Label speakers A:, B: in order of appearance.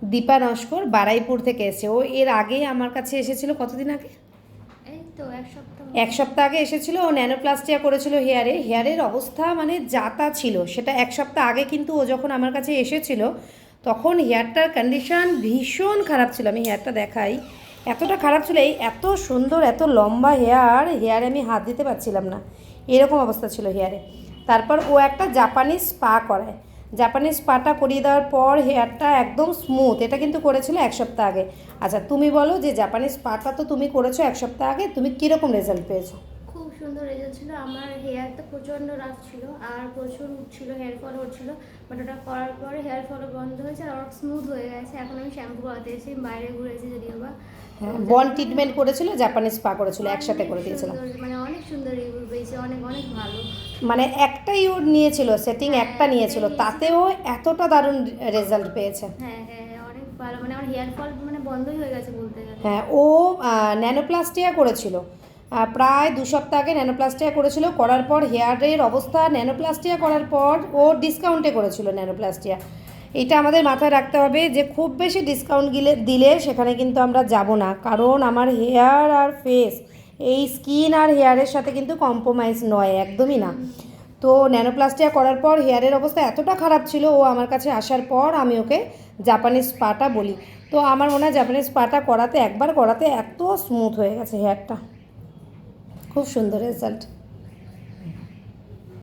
A: দীপা নস্কর বারাইপুর থেকে এসে। ও এর আগে আমার কাছে এসেছিল কতদিন আগে,
B: এই তো এক সপ্তাহ।
A: এক সপ্তাহ আগে এসেছিল। ও ন্যানোপ্লাস্টিয়া করেছিল হেয়ারে। হেয়ারের অবস্থা মানে যা তা ছিল, সেটা এক সপ্তাহ আগে। কিন্তু ও যখন আমার কাছে এসেছিল তখন হেয়ারটার কন্ডিশন ভীষণ খারাপ ছিল। আমি হেয়ারটা দেখাই, এতটা খারাপ ছিল। এই এত সুন্দর এত লম্বা হেয়ার, হেয়ারে আমি হাত দিতে পারছিলাম না, এরকম অবস্থা ছিল হেয়ারে। তারপর ও একটা জাপানিজ স্পা করায়। জাপানিজ স্পাটা করিয়ে দেওয়ার পর হেয়ারটা একদম স্মুথ। এটা কিন্তু করেছিল এক সপ্তাহ আগে। আচ্ছা তুমি বলো যে জাপানিজ স্পাটা তো তুমি করেছো এক সপ্তাহ আগে, তুমি কীরকম রেজাল্ট পেয়েছো?
B: খুব সুন্দর রেজাল্ট ছিল। আমার হেয়ারটা প্রচণ্ড রাফ ছিল আর প্রচুর উঠছিল, হেয়ার ফল হচ্ছিল। বাট ওটা করার পরে হেয়ার ফলও বন্ধ হয়েছে আর অনেক স্মুথ হয়ে গেছে। এখন আমি শ্যাম্পু করাতে এসেছি, বাইরে ঘুরেছি যদিও বা।
A: হ্যাঁ, বন ট্রিটমেন্ট করেছিল, জাপানিজ স্পা করেছিল, একসাথে
B: অনেক
A: করে দিয়েছিলাম।
B: সুন্দর, মানে অনেক সুন্দর রিভিউ পেয়েছে, অনেক অনেক ভালো।
A: মানে একটাই ওর নিয়েছিল সেটিং,
B: হ্যাঁ,
A: একটা
B: একটাই
A: নিয়েছিল,
B: নিয়েছিল।
A: তাতেও এতটা দারুণ রেজাল্ট পেয়েছে।
B: হ্যাঁ হ্যাঁ হ্যাঁ, অনেক ভালো। মানে আমার হেয়ার ফল মানে বন্ধই হয়ে গেছে বলতে গেলে।
A: হ্যাঁ, ও ন্যানোপ্লাস্টিয়া করেছিল প্রায় 2 সপ্তাহ আগে। ন্যানোপ্লাস্টিয়া করেছিল, করার পর হেয়ারের অবস্থা, ন্যানোপ্লাস্টিয়া করার পর ও ডিসকাউন্টে করেছিল ন্যানোপ্লাস্টিয়া। এটা আমাদের মাথায় রাখতে হবে যে খুব বেশি ডিসকাউন্ট দিলে সেখানে কিন্তু আমরা যাব না, কারণ আমার হেয়ার আর ফেস, এই স্কিন আর হেয়ারের সাথে কিন্তু কম্প্রোমাইজ নয়, একদমই না। তো ন্যানোপ্লাস্টিয়া করার পর হেয়ারের অবস্থা এতটা খারাপ ছিল, ও আমার কাছে আসার পর আমি ওকে জাপানিজ স্পাটা বলি। তো আমার মনে হয় জাপানিজ স্পাটা করাতে, একবার করাতে এত স্মুথ হয়ে গেছে হেয়ারটা, খুব সুন্দর রেজাল্ট।